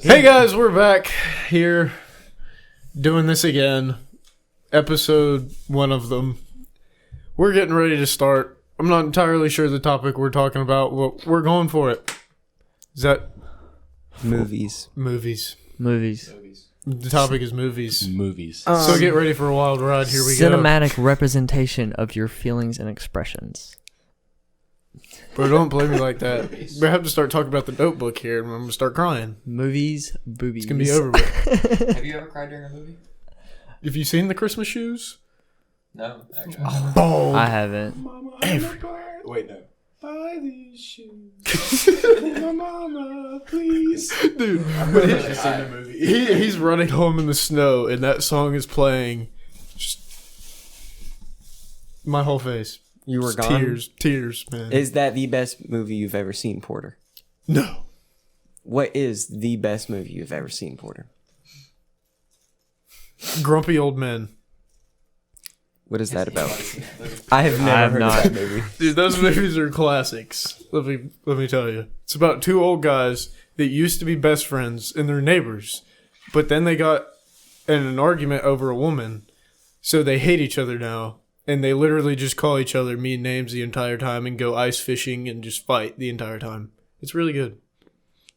Hey guys, we're back here doing this again. Episode one of them. We're getting ready to start. I'm not entirely sure the topic we're talking about, but we're going for it. Is that movies? Movies. The topic is movies. So get ready for a wild ride. Here we go. Cinematic representation of your feelings and expressions. Bro, don't play me like that. We have to start talking about the Notebook here, and I'm gonna start crying. Movies, boobies. It's gonna be over with. Have you ever cried during a movie? Have you seen the Christmas shoes? No, actually. I haven't. Wait, no. Buy these shoes. My mama, please. Dude, I've never seen the movie. he's running home in the snow, and that song is playing. Just my whole face. You were Just gone? Tears, man. Is that the best movie you've ever seen, Porter? No. What is the best movie you've ever seen, Porter? Grumpy Old Men. What is that about? I have never heard of that movie. Dude, those movies are classics. Let me tell you. It's about two old guys that used to be best friends and they're neighbors. But then they got in an argument over a woman. So they hate each other now. And they literally just call each other mean names the entire time and go ice fishing and just fight the entire time. It's really good.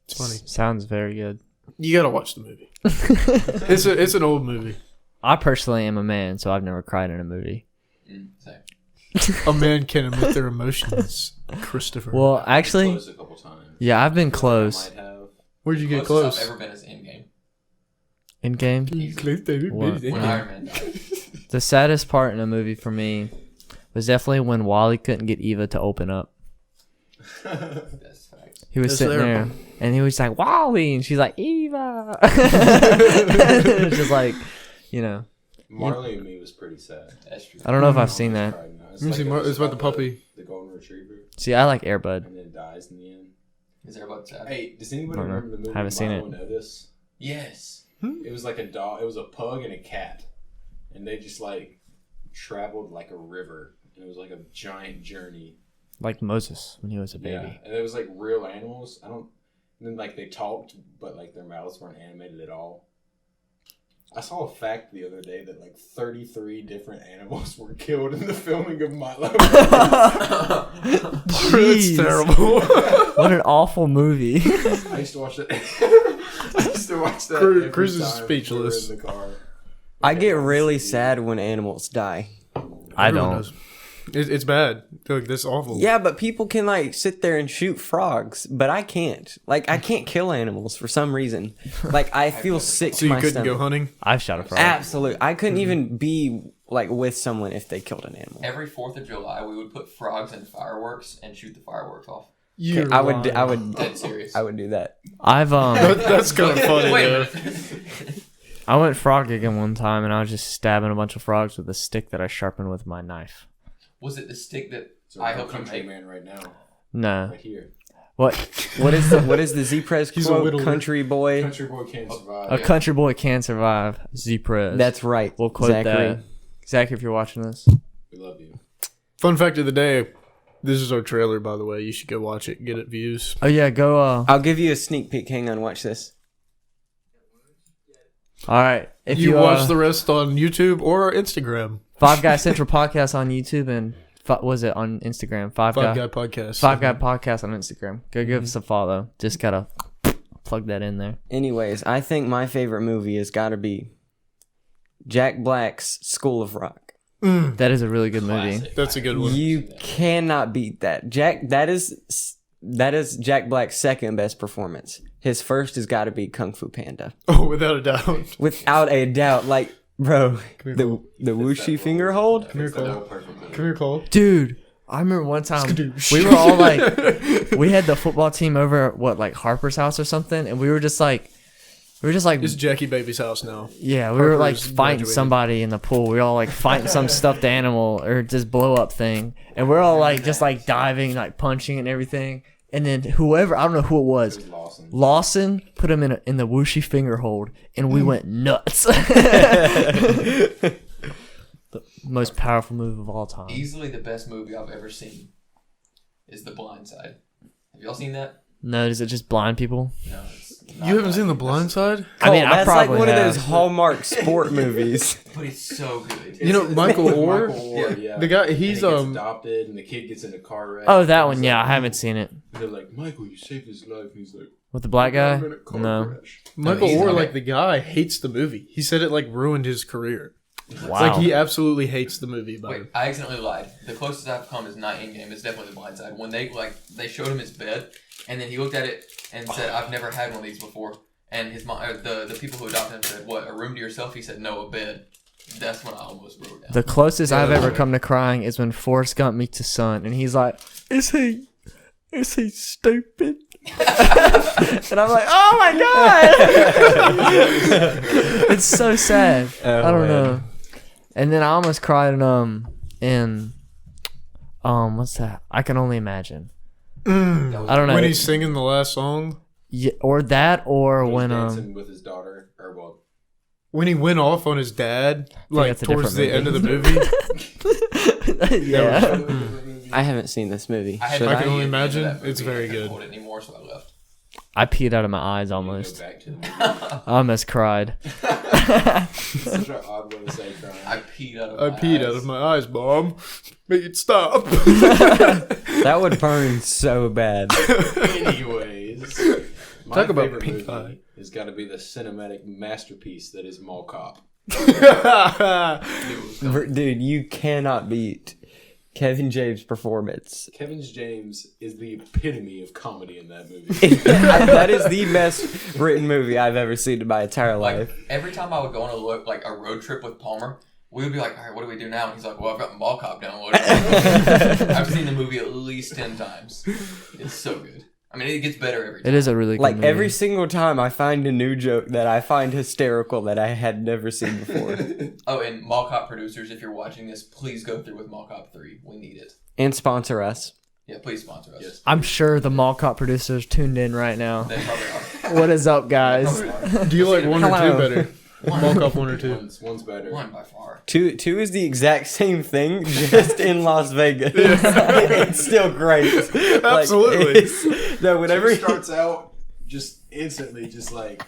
It's funny. Sounds very good. You gotta watch the movie. It's an old movie. I personally am a man, so I've never cried in a movie. Same. A man can admit their emotions. Christopher. Well, actually, Close a couple times. yeah, I've been close. I might have. Where'd you get Closest close? I've ever been is Endgame. In game, What? When Iron Man died. the saddest part in a movie for me was definitely when Wally couldn't get Eva to open up. That's facts. He was That's sitting terrible. there, and he was like, Wally, and she's like, Eva. It was just like, you know. Marley and Me was pretty sad. That's true. I don't know if I've seen that. It's, Let me see, it's about the puppy. The golden retriever, See, I like Air Bud. and then it dies in the end. Is there about that? Hey, does anybody I don't know. remember the movie Haven't seen Milo it. and Otis? Yes. It was like a dog. It was a pug and a cat, and they just like traveled like a river, and it was like a giant journey. Like Moses when he was a baby. Yeah, and it was like real animals. And then like they talked, but like their mouths weren't animated at all. I saw a fact the other day that like 33 different animals were killed in the filming of Milo. That's Jeez. terrible. What an awful movie. I used to watch that. I used to watch that. every Cruz is time speechless. we were in the car. I get really sad when animals die. I Everyone don't. does. It's bad. Like, that's awful. Yeah, but people can like sit there and shoot frogs, but I can't. Like, I can't kill animals for some reason. Like, I feel sick So to you my couldn't stomach. go hunting? I've shot a frog. Absolutely. I couldn't even be like with someone if they killed an animal. Every 4th of July, we would put frogs in fireworks and shoot the fireworks off. You're I lying. would Dead serious. I would do that. I've That's kind of funny, Wait a though. minute. I went frog gigging one time and I was just stabbing a bunch of frogs with a stick that I sharpened with my knife. Was it the stick that So I I'm a helped you country make? man right now, No. right here. What? What is the Z-Prez He's a quote? whittler. Country boy. Country boy can't survive. A country boy can survive. Z-Prez. That's right. We'll quote Zachary. that. Zach, if you're watching this. We love you. Fun fact of the day. This is our trailer, by the way. You should go watch it. Get it views. Oh, yeah, go. I'll give you a sneak peek. Hang on, watch this. All right. If you you watch the rest on YouTube or Instagram. Five Guy Central Podcast on YouTube and was it on Instagram? Five Guy Guy Podcast. Five Guy Podcast on Instagram. Go give us a follow. Just gotta plug that in there. Anyways, I think my favorite movie has got to be Jack Black's School of Rock. That is a really good movie. Classic. That's a good one. You cannot beat that. That is Jack Black's second best performance. His first has got to be Kung Fu Panda. Oh, without a doubt. Without a doubt. Like, bro, here, the whooshy finger hold. Come here, Cole. Perfect. Come here, Cole. Dude, I remember one time we were all like, we had the football team over at like Harper's house or something, and we were just like, It's Jackie Baby's house now. yeah, we were like Harper's fighting graduated. somebody in the pool. We were all like fighting some stuffed animal or just blow up thing, and we're all like just like diving, like punching and everything. And then whoever, I don't know who it was, Lawson put him in the whooshy finger hold, and we went nuts. The most powerful move of all time. Easily the best movie I've ever seen is The Blind Side. Have y'all seen that? No, is it just blind people? No, it's not You haven't like- seen The Blind Side? I mean, I that's like probably one have. of those Hallmark sport movies. But it's so good. You know, Michael Orr? Yeah. The guy, And he's he gets adopted, and the kid gets in a car wreck. Oh, that one. He's Yeah, like- I haven't seen it. They're like, Michael, you saved his life. And he's like, With the black guy? 1 minute car No. crash. Michael he's Orr, not. like the guy, hates the movie. He said it like ruined his career. Wow. Like he absolutely hates the movie. About Wait, it. I accidentally lied. The closest I've come is not in game. It's definitely The Blind Side. When they showed him his bed, and then he looked at it and said, "I've never had one of these before." And his mom, the people who adopted him said, "What? A room to yourself?" He said, "No, a bed." That's when I almost wrote down. The closest I've that's ever right. come to crying is when Forrest Gump meets his son, and he's like, "Is he stupid?" And I'm like, "Oh my god!" It's so sad. Oh, I don't man. know. And then I almost cried in what's that? I Can Only Imagine. That was I don't know. When he's singing the last song, Yeah, or that, or He's when dancing with his daughter, or well, when he went off on his dad, like that's a towards the different end of the movie. yeah. I haven't seen this movie. I, had Should to I I? can pee only at the end of imagine. that movie. It's very I couldn't good. hold it anymore, so I left. I peed out of my eyes go almost. back to the movie. I almost cried. Such an odd way to say crying. I peed out of I my peed eyes. out of my eyes, Mom. Make it stop. That would burn so bad. Anyways, my Talk about favorite pink movie eye. has got to be the cinematic masterpiece that is Mall Cop. Dude, you cannot beat Kevin James' performance. Kevin James is the epitome of comedy in that movie. That is the best written movie I've ever seen in my entire Like life. every time I would go on a road trip with Palmer, we would be like, "All right, what do we do now?" And he's like, "Well, I've got Mall Cop downloaded." I've seen the movie at least 10 times. It's so good. I mean, it gets better every time. It is a really good Like movie. every single time I find a new joke that I find hysterical that I had never seen before. Oh, and Mall Cop producers, if you're watching this, please go through with Mall Cop 3. We need it. And sponsor us. Yeah, please sponsor us. Yes. I'm sure the Mall Cop producers tuned in right now. They probably are. What is up, guys? Do you like one or two Hello. better? Mall Cop 1 or 2? One's better. One by far. Two is the exact same thing, just in Las Vegas. It's still great. Like, Absolutely. no, whenever Two starts out just instantly, just like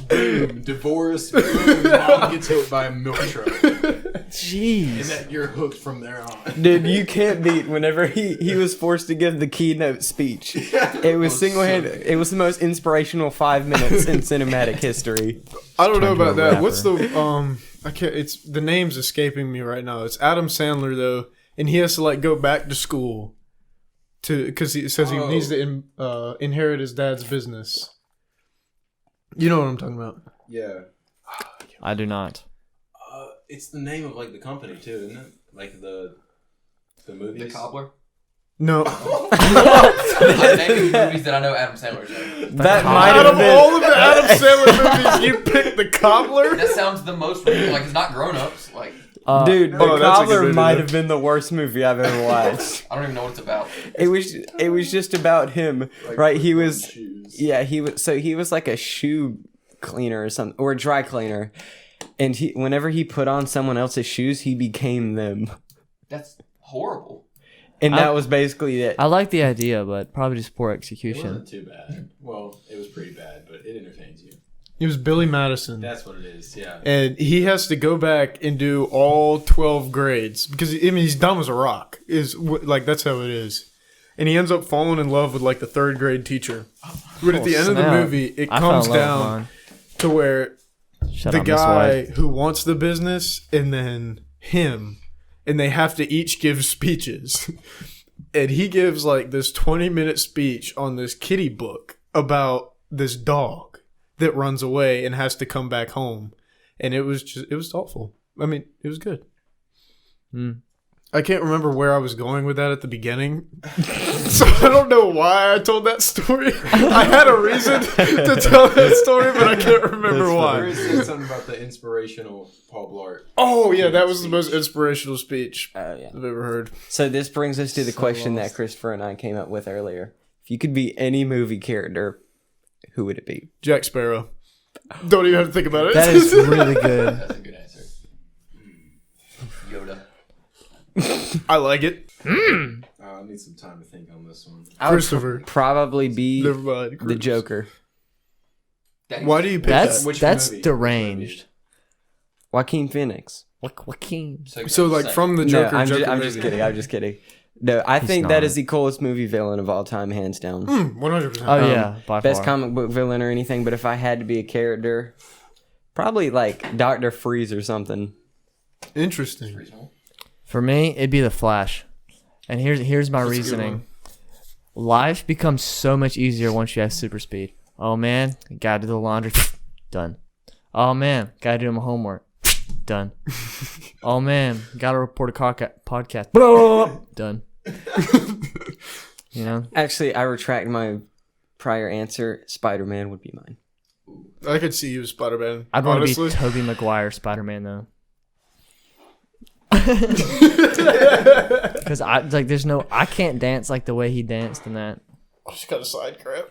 boom, divorce, boom, mom gets hit by a milk truck, and Jeez. that you're hooked from there on. dude, you can't beat whenever he was forced to give the keynote speech. It was single-handed. It was the most inspirational 5 minutes in cinematic history. I don't know Turned to about a that. What's the I can't. It's the name's escaping me right now. It's Adam Sandler though, and he has to like go back to school because he says he needs to inherit his dad's business. You know what I'm talking about? Yeah, I do not. it's the name of like the company too, isn't it? Like the movies. The Cobbler. No. I'm naming movies that I know Adam Sandler's in. That might Out have of all been. of the Adam Sandler movies, you picked The Cobbler. That sounds the most like it's not Grown Ups. Like Dude, The Oh, that's a good Cobbler movie, might though. have been the worst movie I've ever watched. I don't even know what it's about. It was just about him, Like, right? He put on was shoes. yeah, he was like a shoe cleaner or something, or a dry cleaner. And whenever he put on someone else's shoes, he became them. That's horrible. And that was basically it. I like the idea, but probably just poor It execution. wasn't too bad. Well, it was pretty bad, but it entertains you. It was Billy Madison. That's what it is. Yeah. And he has to go back and do all 12 grades because I mean he's dumb as a rock. Like that's how it is. And he ends up falling in love with like the 3rd grade teacher. But at the end of the snap. movie, it I fell in comes love with down mine. to where Shut the up, Miss guy White. who wants the business and then him, and they have to each give speeches. And he gives like this 20-minute speech on this kitty book about this dog that runs away and has to come back home. And it was thoughtful. I mean, it was good. I can't remember where I was going with that at the beginning. So I don't know why I told that story. I had a reason to tell that story, but I can't remember why. Chris said something about the inspirational Paul Blart. Oh, yeah, that was the most inspirational speech Yeah. I've ever heard. So this brings us to the question lost. that Christopher and I came up with earlier. If you could be any movie character, who would it be? Jack Sparrow. Don't even have to think about it. That is really good. That's a good answer. Yoda. I like it. I need some time to think on this one. I would Christopher. probably be Never mind. the Joker. Why do you pick That's that? Which that's movie? deranged. Joaquin Phoenix. Joaquin. So like from the Joker. No, I'm Joker just movie. kidding. I'm just kidding. No, I think not. that is the coolest movie villain of all time, hands down. 100%. Oh yeah, by Best far. comic book villain or anything, but if I had to be a character, probably like Dr. Freeze or something. Interesting. For me, it'd be the Flash. And here's my That's a good reasoning. Life becomes so much easier once you have super speed. Oh man, gotta do the laundry. Done. Oh man, gotta do my homework. Done. Oh man, gotta report a podcast. Done. You know? Actually, I retract my prior answer. Spider-Man would be mine. I could see you as Spider-Man. I'd want to honestly. be Tobey Maguire Spider-Man though. Because I can't dance like the way he danced in that. I just got a side crap.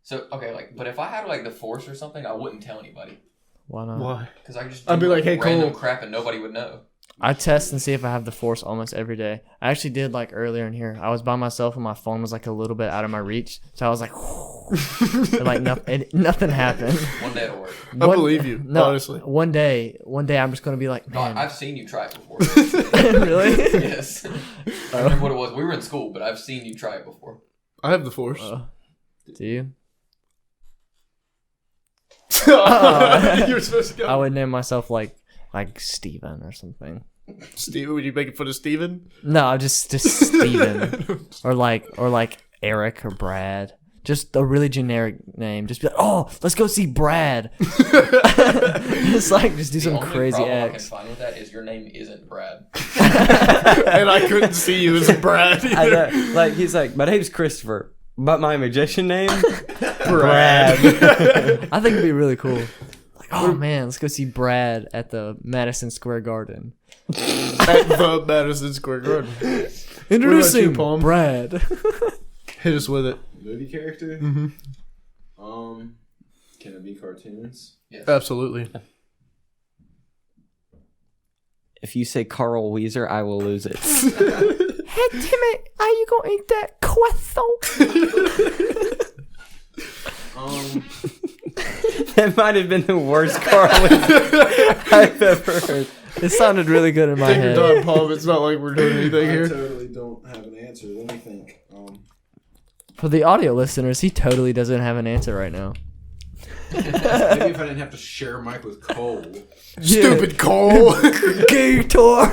So okay, like, but if I had like the Force or something, I wouldn't tell anybody Why not? Why? because I could just I'd be like, "Hey, random Cole." crap and nobody would know. I test and see if I have the Force almost every day. I actually did like earlier in here. I was by myself and my phone was like a little bit out of my reach, so I was like, and, like nothing happened. One day it'll work. I believe you, honestly. One day I'm just gonna be like, No, man, I've seen you try it before. really? Yes. I remember what it was. We were in school, but I've seen you try it before. I have the Force. Do you? You're supposed to go. I would name myself like Steven or something. Steven, would you make it fun of Steven? No, just Steven. or like Eric or Brad. Just a really generic name. Just be like, oh, let's go see Brad. Just do some only crazy problem I can acts. find with that is your name isn't Brad. And I couldn't see you as Brad I either. know, like he's like, my name's Christopher, but my magician name, Brad. I think it'd be really cool. Like, oh man, let's go see Brad at the Madison Square Garden. At the Madison Square Garden. Introducing Palm? Brad. Hit us with it. Movie character? Mm-hmm. Can it be cartoons? Yes. Absolutely. If you say Carl Weezer, I will lose it. Hey Timmy, are you gonna eat that croissant? That might have been the worst Carl Weezer I've ever heard. It sounded really good in my Take your head. time, Palm. It's not like we're doing anything I here. totally don't have an answer. Let me think. For the audio listeners, he totally doesn't have an answer right now. Maybe if I didn't have to share a mic with Cole. Stupid Cole. Gator.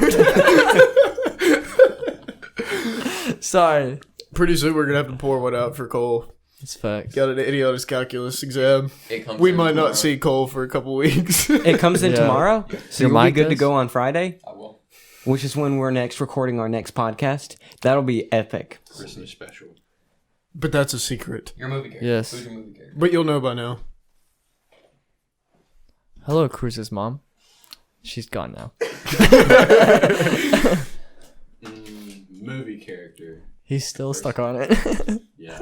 Sorry. Pretty soon we're going to have to pour one out for Cole. It's facts. Got an idiotic calculus exam. It comes We in might tomorrow. not see Cole for a couple weeks. It comes in Yeah. tomorrow, so Your you'll be mic good to does? go on Friday, I will. which is when we're next recording our next podcast. That'll be epic. Christmas special. But that's a secret. Your movie character. Yes. Who's your movie character? But you'll know by now. Hello, Cruz's mom. She's gone now. Movie character. He's still stuck on it. Yeah.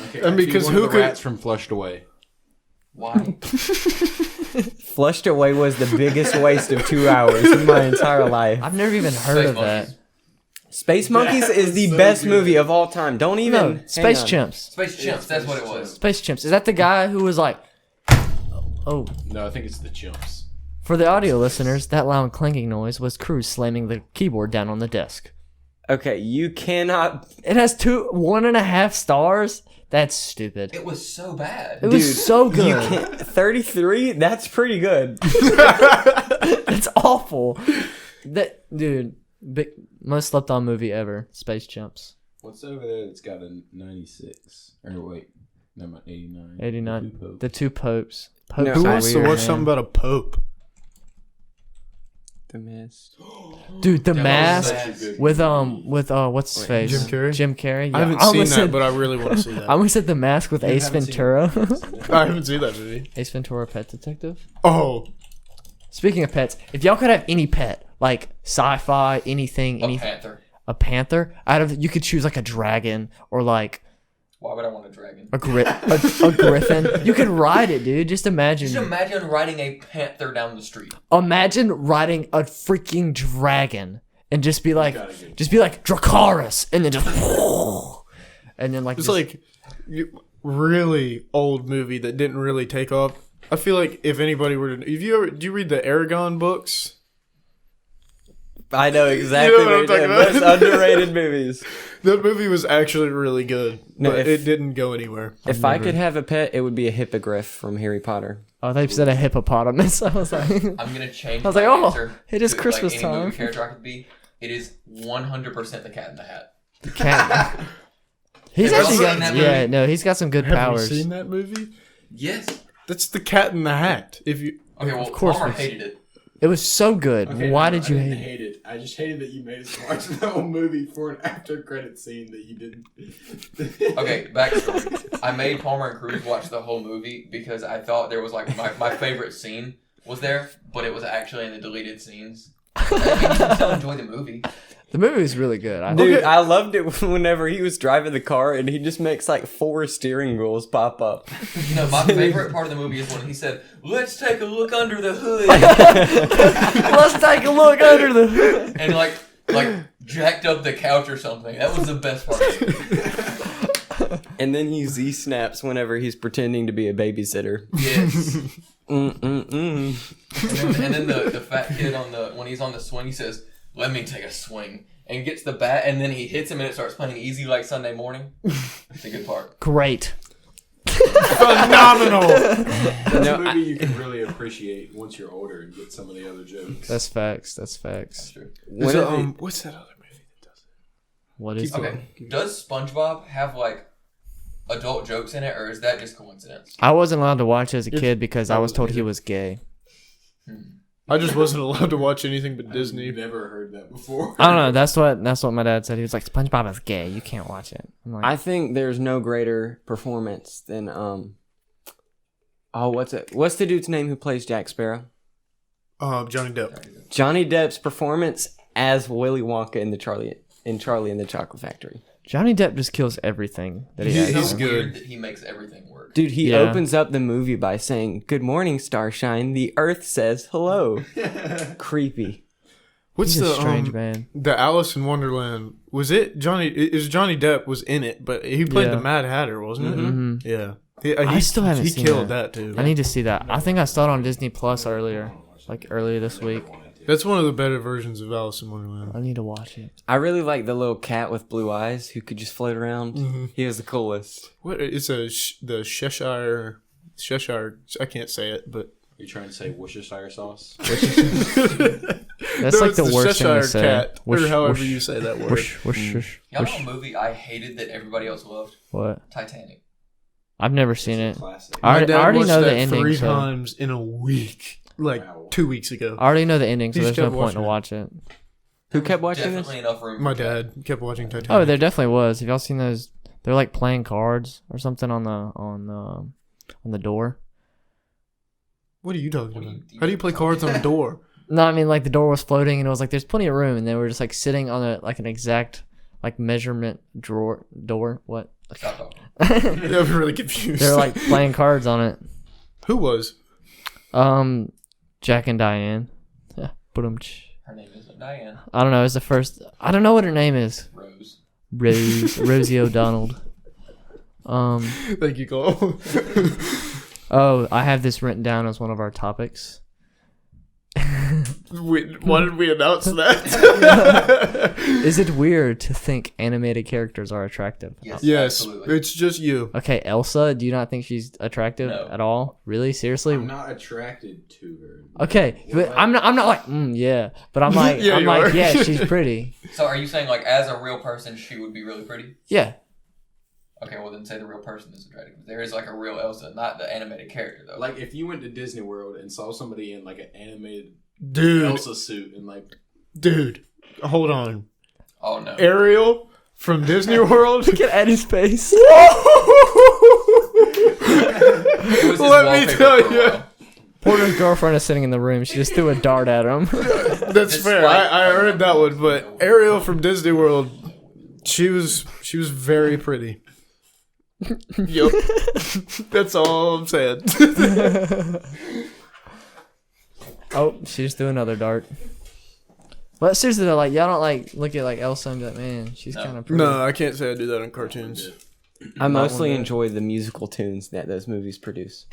Okay, And because one who of the could- rats from Flushed Away? Why? Flushed Away was the biggest waste of 2 hours in my entire life. I've never even heard Space of that. Monkeys. Space Monkeys That is was the so best good. movie of all time. Don't even. No, hang Space on. Chimps. Space Chimps. That's what it was. Space Chimps. Is that the guy who was like, oh, No, I think it's the Chimps. for the audio listeners, that loud clanking noise was Cruz slamming the keyboard down on the desk. Okay, you cannot. It has 1.5 stars. That's stupid. It was so bad. It was Dude, so good. You can't. 33? That's pretty good. It's awful. That dude, most slept on movie ever. Space Chimps. What's over there that's got a 96? Or wait, no, 89. 89. The two popes. The two popes. Popes No, Who are wants to weird, watch man. something about a pope? The Mist. Dude, the That was mask such a good with what's his face? Jim Carrey? Jim Carrey. Yeah, I haven't seen that, but I really want to see I that. almost said the mask with Ace haven't seen Ventura. I haven't seen that movie. Ace Ventura, Pet Detective. Oh, Speaking of pets, if y'all could have any pet, like sci-fi, anything, A anything, panther. a panther, you could choose like a dragon or like Why would I want a dragon? a griffin. You could ride it, dude. Just imagine. Just imagine riding a panther down the street. Imagine riding a freaking dragon and just be like gotta get- Dracarys, and then just and then like It's just- like really old movie that didn't really take off. I feel like if anybody were to, do you read the Aragon books? I know exactly You know what I'm what you're talking doing. about? Most underrated movies. That movie was actually really good, No, but if- it didn't go anywhere. If I could have a pet, it would be a hippogriff from Harry Potter. oh, they said a hippopotamus. I was like, I'm gonna change. I was like, my oh, answer it is to, Christmas like, any time. movie character I could be. It is 100% the Cat in the Hat. cat. He's Have actually y'all got seen that yeah, movie? no, he's got some good Have powers. you seen that movie? Yes. That's the Cat in the Hat. If you Okay, well, Of course Palmer we- hated it. It was so good. Okay, Why no, did you I didn't hate it? it? I just hated that you made us watch the whole movie for an after credit scene that you didn't. Okay, backstory. I made Palmer and Cruz watch the whole movie because I thought there was like my favorite scene was there, but it was actually in the deleted scenes. I mean, you can still enjoy the movie. The movie was really good. Dude, Okay. I loved it whenever he was driving the car and he just makes like 4 steering wheels pop up. No, my favorite part of the movie is when he said, "Let's take a look under the hood," Let's take a look under the hood. and like jacked up the couch or something. That was the best part of it. And then he Z-snaps whenever he's pretending to be a babysitter. Yes. Mm-mm-mm. And then the fat kid when he's on the swing, he says, "Let me take a swing," and gets the bat, and then he hits him, and it starts playing easy like Sunday morning. It's a good part. Great. phenomenal. That's No, a movie you can really appreciate once you're older and get some of the other jokes. That's facts. That's That's facts. true. Whenever- What's that other movie that does it? What is Okay, does SpongeBob have like adult jokes in it, or is that just coincidence? I wasn't allowed to watch it as a It's- kid because I I was told wasn't he either. was gay. I just wasn't allowed to watch anything but Disney. I've never heard that before. I don't know. That's what my dad said. He was like, SpongeBob is gay. You can't watch it. I'm like, I think there's no greater performance than what's the dude's name who plays Jack Sparrow? Johnny Depp. Johnny Depp's performance as Willy Wonka in Charlie and the Chocolate Factory. Johnny Depp just kills everything that he He's has. It's so good. weird that he makes everything work. Dude, he Yeah. opens up the movie by saying, "Good morning, Starshine. The Earth says hello." Creepy. What's He's a the strange man. the Alice in Wonderland? Was it Johnny? It was Johnny Depp was in it, but he played Yeah. the Mad Hatter, wasn't it? Mhm. Yeah. I still haven't He seen killed that. that too. I need to see that. I think I saw it on Disney Plus earlier this week. That's one of the better versions of Alice in Wonderland. I need to watch it. I really like the little cat with blue eyes who could just float around. Mhm. He was the coolest. What? It's the Cheshire. I can't say it, but You trying to say Worcestershire sauce? That's No, like it's the worst thing to Cheshire say. cat, Whoosh, or however whoosh, you say that word. whoosh, whoosh, whoosh, Y'all know whoosh. a movie I hated that everybody else loved? What? Titanic. I've never seen it. Classic. I already watched know the that ending. 3 So. times in a week, like Wow. 2 weeks ago. I already know the ending, so You there's just no kept point to watching watch it. Who There kept was watching this? Definitely enough room. My for dad kept watching Titanic. Oh, there definitely was. Have y'all seen those? They're like playing cards or something on the door. What are you talking What are about? you- How do you play cards on the door? No, I mean like the door was floating and it was like there's plenty of room and they were just like sitting on an exact like measurement door. What? Stop talking. Yeah, I'm really confused. They're like playing cards on it. Who was? Jack and Diane. Yeah. Boom. Her name isn't Diane. I don't know. It's the first. I don't know what her name is. Rose. Rosie O'Donnell. Thank you, Cole. Oh, I have this written down as one of our topics. Why did we announce that? Is it weird to think animated characters are attractive? Yes. Yes, Absolutely. it's just you. Okay, Elsa, do you not think she's attractive No. at all? Really? Seriously? I'm not attracted to her. Okay, but I'm not like yeah, but I'm like Yeah, I'm you like are. yeah, she's pretty. So are you saying like as a real person she would be really pretty? Yeah. Okay, well then say the real person is attractive. There is like a real Elsa, not the animated character though. Like if you went to Disney World and saw somebody in like an animated Dude, Elsa suit and like dude, hold on. Oh no. Ariel from Disney World. Look at Eddie's face. It was his Let me wallpaper tell for a you. while. Porter's girlfriend is sitting in the room. She just threw a dart at him. That's Just fair. like- I heard that one, but Ariel from Disney World, she was very pretty. Yup. That's all I'm saying. Oh, she just threw another dart. But seriously though, like y'all don't like look at like Elsa and be like, man, she's kind of pretty. No, I can't say I do that in cartoons. I mostly one day. enjoy the musical tunes that those movies produce.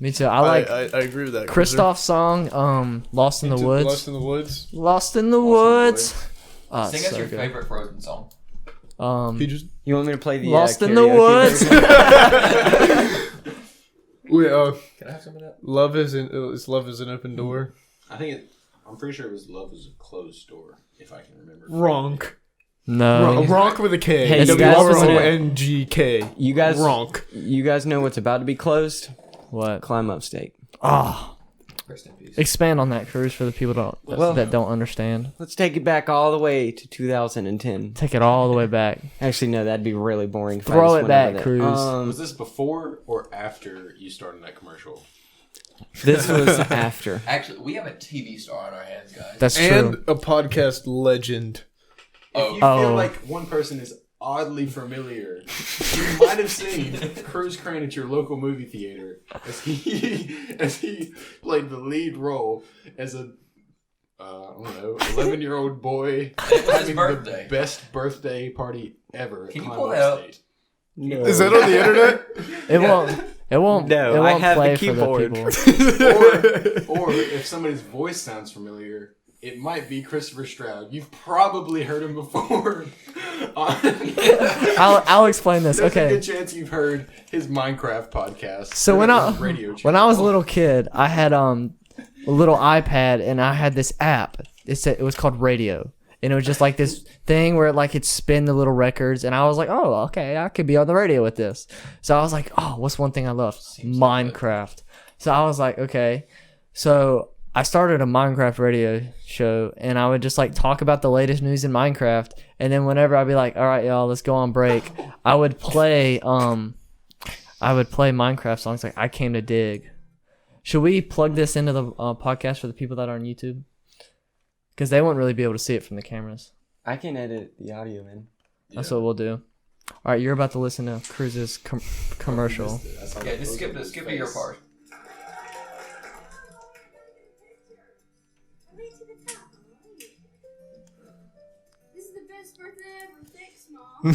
Me too. I like I agree with that. Kristoff's song, "Lost in the Woods." Lost in the Woods. Lost in the Woods. Oh, Sing it's us so your good. favorite Frozen song. He just You want me to play the Lost in the karaoke Woods. version? wait. Can I have some of that? Love is an open door. I'm pretty sure it was Love is a Closed Door, if I can remember. Wrong. No. Ronk with a K. Hey, you guys WRONGK. You guys, Ronk. you guys know what's about to be closed? What? Climb Up State. Oh, Rest in peace. expand on that, Cruz, for the people that don't understand. Let's take it back all the way to 2010. Take it all the way back. Actually, no, that'd be really boring. if I Throw just it went back, over that. Cruz. Was this before or after you started that commercial? This was after. Actually, we have a TV star on our hands, guys. That's And true. a podcast legend. If you Oh. feel like one person is oddly familiar, you might have seen Cruz Crane at your local movie theater as he played the lead role as a I don't know 11-year-old boy It was his having birthday. the best birthday party ever. At Can you Climb pull Up that up? State. No. Is that on the internet? It won't. It won't. No, it I won't have the play keyboard. for the people. Or if somebody's voice sounds familiar, it might be Christopher Stroud. You've probably heard him before. I'll explain this. There's a Okay. good chance you've heard his Minecraft podcast. So or when his I radio when I was a channel. little kid, I had a little iPad and I had this app. It was called Radio, and it was just like this thing where like it'd spin the little records, and I was like, oh, okay, I could be on the radio with this. So I was like, oh, what's one thing I love? Minecraft. So I was like, okay. So I started a Minecraft radio show, and I would just like talk about the latest news in Minecraft, and then whenever I'd be like, all right, y'all, let's go on break, I would play Minecraft songs like I Came to Dig. Should we plug this into the podcast for the people that are on YouTube? Because they won't really be able to see it from the cameras. I can edit the audio in. That's what we'll do. All right, you're about to listen to Cruz's commercial. Yeah, just skip to your part. This is the best birthday ever. Thanks, Mom.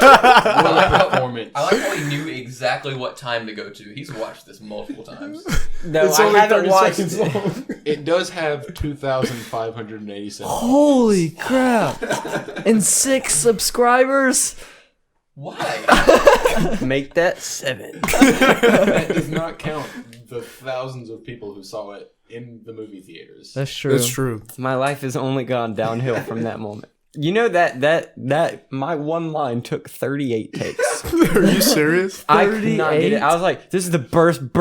I like performance. I like how he knew exactly what time to go to. He's watched this multiple times. No, It's I only haven't 30 watched seconds it. long. It does have 2,587. Holy crap! And 6 subscribers? Why? Make that 7. That does not count the thousands of people who saw it in the movie theaters. That's true. That's true. My life has only gone downhill from that moment. You know that my one line took 38 takes. Are you serious? I could not get 38? it. I was like, this is the burst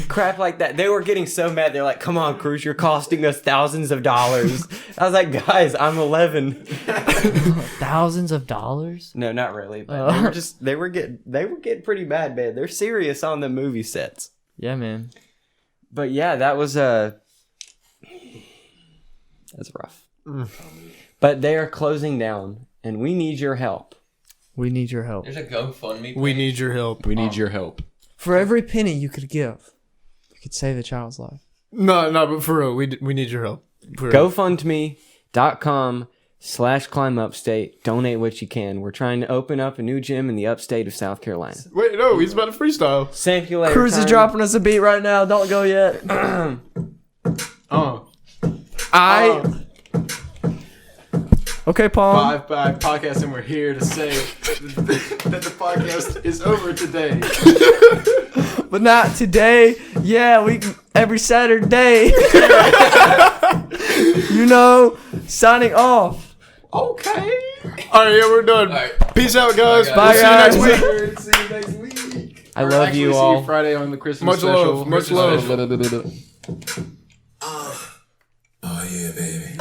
crap like that. They were getting so mad. They're like, come on, Cruz, you're costing us thousands of dollars. I was like, guys, I'm 11. Thousands of dollars? No, not really. But they were getting pretty bad, man. They're serious on the movie sets. Yeah, man. But yeah, that was that's rough. But they are closing down, and we need your help. We need your help. There's a GoFundMe. We page. need your help. We need your help. For every penny you could give, you could save a child's life. No, but for real, we need your help. For- GoFundMe.com/climbupstate. Donate what you can. We're trying to open up a new gym in the upstate of South Carolina. Wait, no, he's about to freestyle. Thank you later. Cruz is dropping us a beat right now. Don't go yet. Okay, Paul. Five podcasts, and we're here to say that the podcast is over today. But not today. Yeah, we every Saturday. Signing off. Okay. All right, yeah, we're done. All right. Peace out, guys. Bye, guys. We'll see you next week. See you next week. I love you all. See you Friday on the Christmas Much special. love. Much Christmas love. special. Oh yeah, baby.